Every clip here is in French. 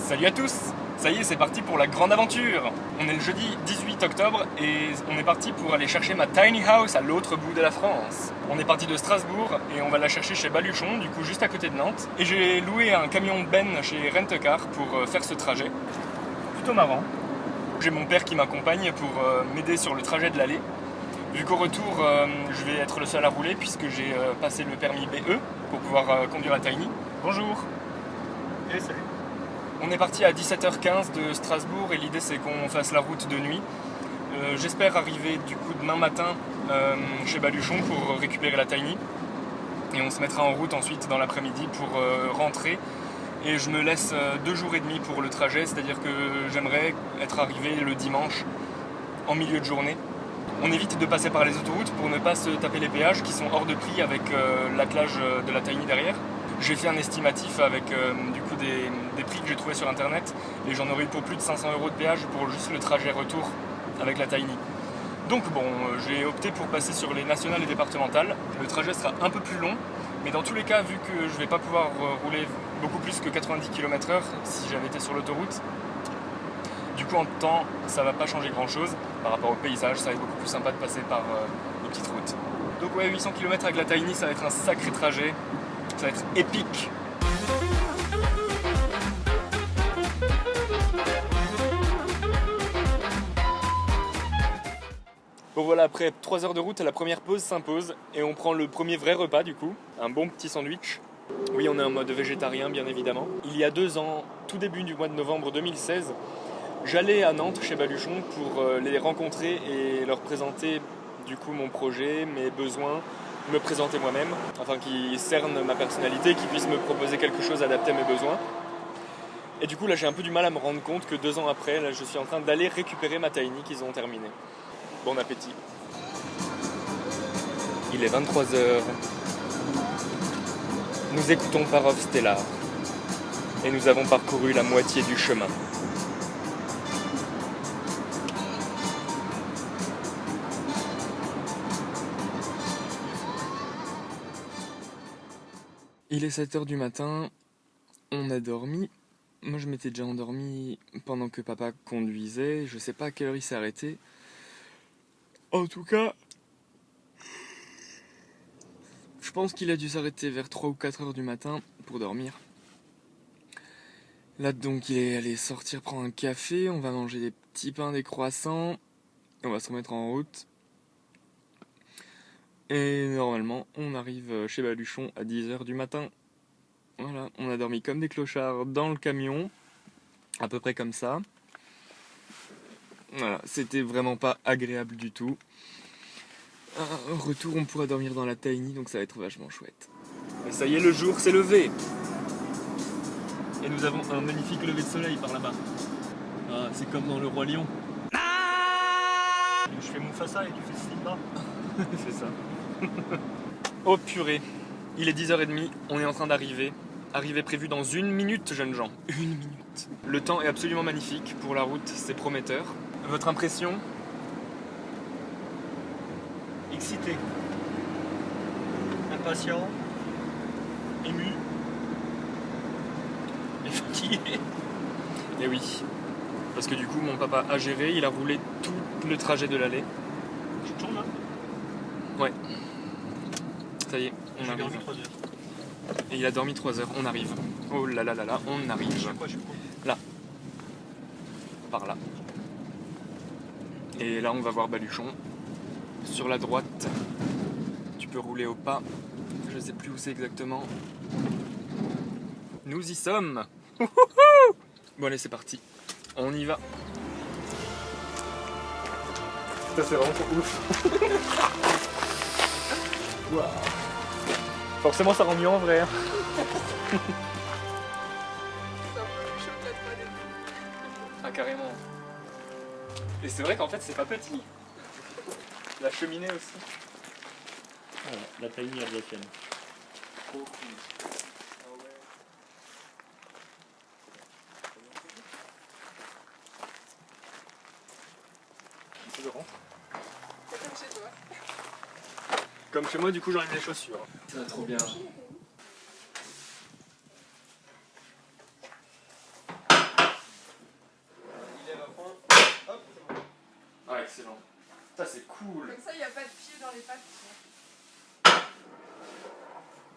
Salut à tous! Ça y est, c'est parti pour la grande aventure! On est le jeudi 18 octobre et on est parti pour aller chercher ma tiny house à l'autre bout de la France. On est parti de Strasbourg et on va la chercher chez Baluchon, du coup juste à côté de Nantes. Et j'ai loué un camion Ben chez Rent-A-Car pour faire ce trajet. Plutôt marrant. J'ai mon père qui m'accompagne pour m'aider sur le trajet de l'aller. Vu qu'au retour, je vais être le seul à rouler puisque j'ai passé le permis BE pour pouvoir conduire la Tiny. Bonjour! Et salut! On est parti à 17h15 de Strasbourg et l'idée c'est qu'on fasse la route de nuit. J'espère arriver du coup demain matin chez Baluchon pour récupérer la Tiny. Et on se mettra en route ensuite dans l'après-midi pour rentrer. Et je me laisse 2 jours et demi pour le trajet, c'est-à-dire que j'aimerais être arrivé le dimanche en milieu de journée. On évite de passer par les autoroutes pour ne pas se taper les péages qui sont hors de prix avec l'attelage de la Tiny derrière. J'ai fait un estimatif avec du coup des prix que j'ai trouvé sur internet et j'en aurais eu pour plus de 500 € de péage pour juste le trajet retour avec la Tiny. Donc bon, j'ai opté pour passer sur les nationales et départementales. Le trajet sera un peu plus long, mais dans tous les cas, vu que je vais pas pouvoir rouler beaucoup plus que 90 km/h si j'avais été sur l'autoroute, du coup en temps, ça va pas changer grand chose par rapport au paysage, ça va être beaucoup plus sympa de passer par les petites routes. Donc ouais, 800 km avec la Tiny, ça va être un sacré trajet. Ça va être épique. Bon voilà, après 3 heures de route, la première pause s'impose et on prend le premier vrai repas du coup, un bon petit sandwich. Oui, on est en mode végétarien bien évidemment. Il y a 2 ans, tout début du mois de novembre 2016, j'allais à Nantes chez Baluchon pour les rencontrer et leur présenter du coup mon projet, mes besoins, me présenter moi-même, afin qu'ils cernent ma personnalité, qu'ils puissent me proposer quelque chose adapté à mes besoins. Et du coup là j'ai un peu du mal à me rendre compte que 2 ans après, là, je suis en train d'aller récupérer ma Tiny qu'ils ont terminée. Bon appétit. Il est 23h. Nous écoutons Parov Stellar. Et nous avons parcouru la moitié du chemin. Il est 7h du matin, on a dormi. Moi je m'étais déjà endormi pendant que papa conduisait, je sais pas à quelle heure il s'est arrêté. En tout cas, je pense qu'il a dû s'arrêter vers 3 ou 4 heures du matin pour dormir. Là donc il est allé sortir prendre un café, on va manger des petits pains, des croissants, on va se remettre en route. Et normalement, on arrive chez Baluchon à 10h du matin. Voilà, on a dormi comme des clochards dans le camion, à peu près comme ça. Voilà, c'était vraiment pas agréable du tout. Retour, on pourra dormir dans la Tiny, donc ça va être vachement chouette. Et ça y est, le jour s'est levé. Et nous avons un magnifique lever de soleil par là-bas. Ah, c'est comme dans Le Roi Lion. Je fais Mufasa et tu fais Simba. C'est ça. Oh purée, il est 10h30, on est en train d'arriver. Arrivée prévue dans 1 minute, jeunes gens. 1 minute. Le temps est absolument magnifique pour la route, c'est prometteur. Votre impression? Excité. Impatient. Ému. Et fatigué. Eh oui. Parce que du coup, mon papa a géré, il a roulé tout le trajet de l'aller. Je tourne là. Ouais. Ça y est, on J'ai arrive. dormi 3 heures. Et il a dormi 3 heures, on arrive. Oh là là là là, on arrive. Je sais quoi, je coupe. Là. Par là. Et là, on va voir Baluchon. Sur la droite, tu peux rouler au pas. Je sais plus où c'est exactement. Nous y sommes. Bon allez, c'est parti. On y va. Ça c'est vraiment trop ouf. Wow. Forcément ça rend mieux en vrai. Ah carrément. Et c'est vrai qu'en fait c'est pas petit. La cheminée aussi. Voilà, la Tiny alsacienne. Trop cool. Ah ouais. C'est de rentrer. C'est comme chez toi. Comme chez moi, du coup, j'enlève les chaussures. Ça va trop bien. excellent. Ça c'est cool. Comme ça, il n'y a pas de pied dans les pattes.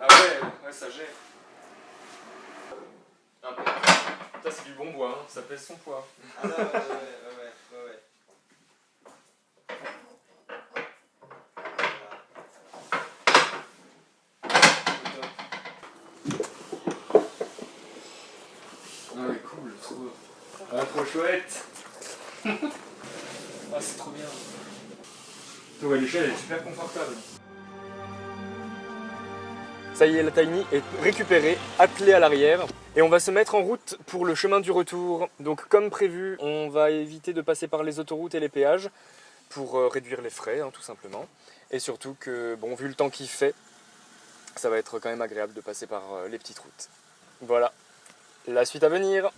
Ah ouais, ça gère. Ça c'est du bon bois, hein. Ça pèse son poids. Ah là, ouais. Ah ouais, cool, trop. Ah, trop chouette. Ah, c'est trop bien. Ouais, l'échelle elle est super confortable. Ça y est, la Tiny est récupérée, attelée à l'arrière. Et on va se mettre en route pour le chemin du retour. Donc comme prévu, on va éviter de passer par les autoroutes et les péages pour réduire les frais, hein, tout simplement. Et surtout que, bon, vu le temps qu'il fait, ça va être quand même agréable de passer par les petites routes. Voilà, la suite à venir.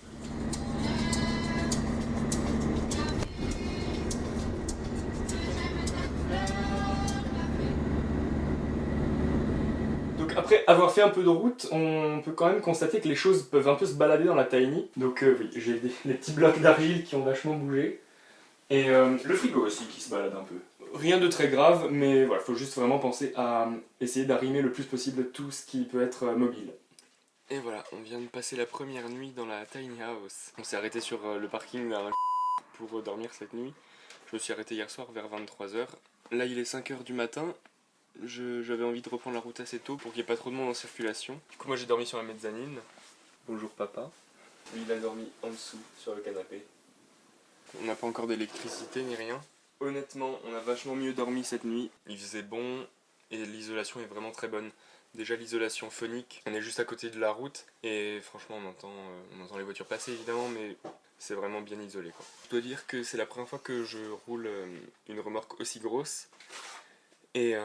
Donc après avoir fait un peu de route, on peut quand même constater que les choses peuvent un peu se balader dans la Tiny. Donc oui, j'ai les petits blocs d'argile qui ont vachement bougé. Et le frigo aussi qui se balade un peu. Rien de très grave, mais voilà, faut juste vraiment penser à essayer d'arrimer le plus possible tout ce qui peut être mobile. Et voilà, on vient de passer la première nuit dans la Tiny House. On s'est arrêté sur le parking là, pour dormir cette nuit. Je me suis arrêté hier soir vers 23h. Là il est 5h du matin. J'avais envie de reprendre la route assez tôt pour qu'il n'y ait pas trop de monde en circulation. Du coup moi j'ai dormi sur la mezzanine. Bonjour papa. Lui il a dormi en dessous sur le canapé. On n'a pas encore d'électricité ni rien. Honnêtement on a vachement mieux dormi cette nuit. Il faisait bon et l'isolation est vraiment très bonne. Déjà l'isolation phonique, on est juste à côté de la route et franchement on entend les voitures passer évidemment, mais c'est vraiment bien isolé quoi. Je dois dire que c'est la première fois que je roule une remorque aussi grosse et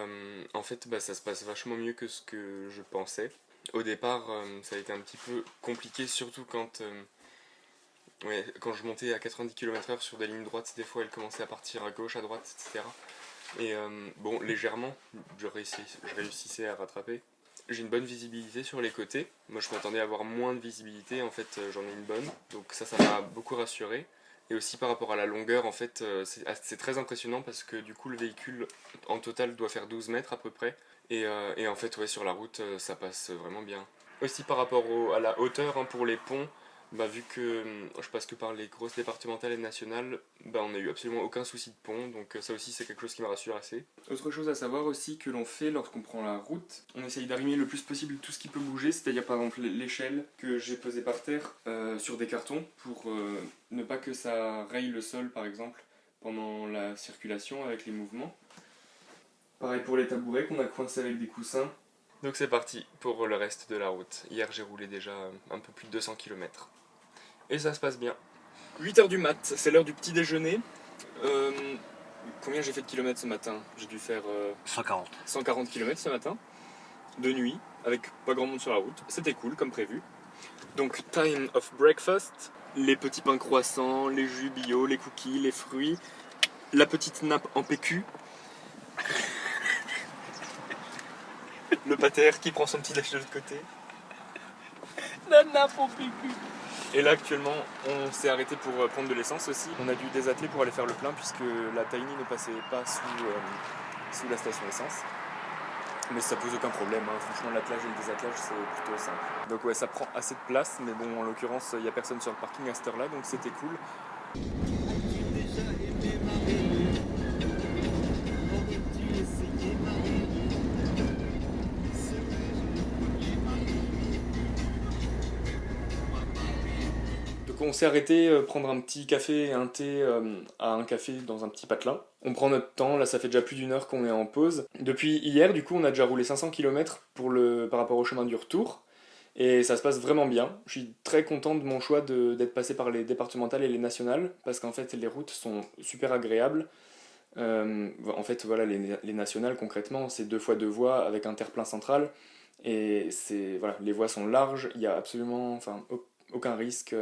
en fait ça se passe vachement mieux que ce que je pensais. Au départ ça a été un petit peu compliqué, surtout quand je montais à 90 km/h sur des lignes droites, des fois elles commençaient à partir à gauche, à droite, etc. Et bon, légèrement, je réussissais à rattraper. J'ai une bonne visibilité sur les côtés. Moi je m'attendais à avoir moins de visibilité, en fait j'en ai une bonne. Donc ça m'a beaucoup rassuré. Et aussi par rapport à la longueur, en fait c'est très impressionnant parce que du coup le véhicule en total doit faire 12 mètres à peu près. Et en fait ouais, sur la route ça passe vraiment bien. Aussi par rapport à la hauteur hein, pour les ponts, vu que je passe que par les grosses départementales et nationales, on n'a eu absolument aucun souci de pont, donc ça aussi c'est quelque chose qui me rassure assez. Autre chose à savoir aussi que l'on fait lorsqu'on prend la route, on essaye d'arrimer le plus possible tout ce qui peut bouger, c'est-à-dire par exemple l'échelle que j'ai posée par terre sur des cartons pour ne pas que ça raye le sol par exemple pendant la circulation avec les mouvements. Pareil pour les tabourets qu'on a coincés avec des coussins. Donc c'est parti pour le reste de la route. Hier j'ai roulé déjà un peu plus de 200 km. Et ça se passe bien. 8h du mat, c'est l'heure du petit déjeuner. Combien j'ai fait de kilomètres ce matin? J'ai dû faire 140 km ce matin, de nuit, avec pas grand monde sur la route. C'était cool comme prévu. Donc time of breakfast, les petits pains croissants, les jus bio, les cookies, les fruits, la petite nappe en PQ. Le pater qui prend son petit déj de l'autre côté. La nappe en PQ. Et là actuellement on s'est arrêté pour prendre de l'essence aussi. On a dû désatteler pour aller faire le plein puisque la Tiny ne passait pas sous la station essence. Mais ça pose aucun problème, hein. Franchement l'attelage et le désattelage c'est plutôt simple. Donc ouais ça prend assez de place, mais bon en l'occurrence il n'y a personne sur le parking à cette heure là donc c'était cool. Donc on s'est arrêté prendre un petit café et un thé à un café dans un petit patelin. On prend notre temps, là ça fait déjà plus d'une heure qu'on est en pause. Depuis hier du coup on a déjà roulé 500 km par rapport au chemin du retour. Et ça se passe vraiment bien. Je suis très content de mon choix d'être passé par les départementales et les nationales, parce qu'en fait les routes sont super agréables. En fait voilà, les nationales concrètement c'est 2 fois 2 voies avec un terre-plein central. Et voilà, les voies sont larges, il n'y a absolument aucun risque.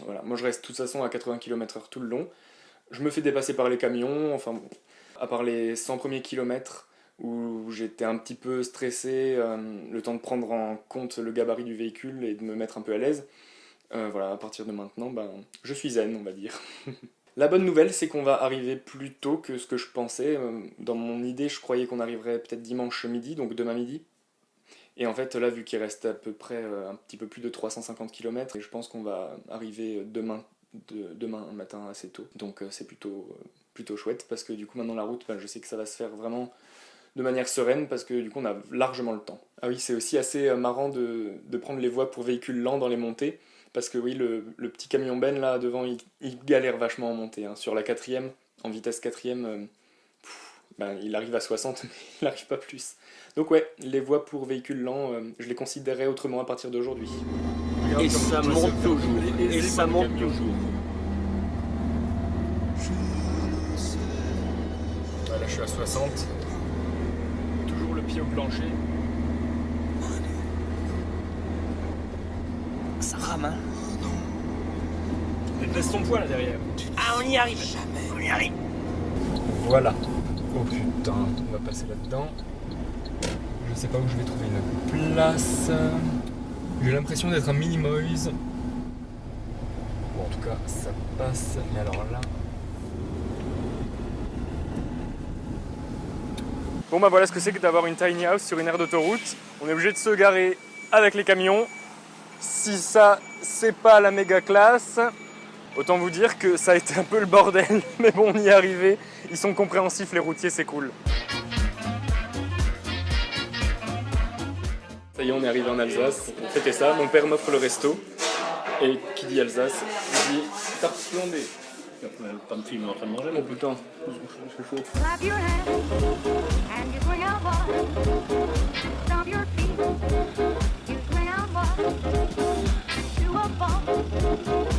Voilà. Moi je reste de toute façon à 80 km/h tout le long. Je me fais dépasser par les camions, à part les 100 premiers kilomètres où j'étais un petit peu stressé, le temps de prendre en compte le gabarit du véhicule et de me mettre un peu à l'aise. Voilà, à partir de maintenant, je suis zen on va dire. La bonne nouvelle, c'est qu'on va arriver plus tôt que ce que je pensais. Dans mon idée, je croyais qu'on arriverait peut-être dimanche midi, donc demain midi. Et en fait, là, vu qu'il reste à peu près un petit peu plus de 350 km, je pense qu'on va arriver demain matin assez tôt. Donc c'est plutôt chouette, parce que du coup, maintenant la route, je sais que ça va se faire vraiment de manière sereine, parce que du coup, on a largement le temps. Ah oui, c'est aussi assez marrant de prendre les voies pour véhicules lents dans les montées, parce que oui, le petit camion Ben là devant, il galère vachement en montée. Hein. Sur la 4ème, en vitesse 4ème, il arrive à 60, mais il n'arrive pas plus. Donc ouais, les voies pour véhicules lents, je les considérerais autrement à partir d'aujourd'hui. Et ça monte toujours. Et ça monte toujours. Là, je suis à 60. Toujours le pied au plancher. Ça rame, hein. Laisse ton poids là derrière. Ah, on y arrive. On y arrive. Voilà. Oh putain, on va passer là-dedans. Je sais pas où je vais trouver une place. J'ai l'impression d'être un mini-moise. Bon, en tout cas, ça passe. Mais alors là... Bon bah voilà ce que c'est que d'avoir une tiny house sur une aire d'autoroute. On est obligé de se garer avec les camions. Si ça, c'est pas la méga classe, autant vous dire que ça a été un peu le bordel. Mais bon, on y est arrivé. Ils sont compréhensifs, les routiers, c'est cool. Ça y est, on est arrivé en Alsace. C'était ça, mon père m'offre le resto. Et qui dit Alsace, dit tarte flambée. Pas de film en train de manger. Oh putain, c'est chaud. Clap your hands and you swing out boy. Stomp your feet, you swing out boy. To a ball.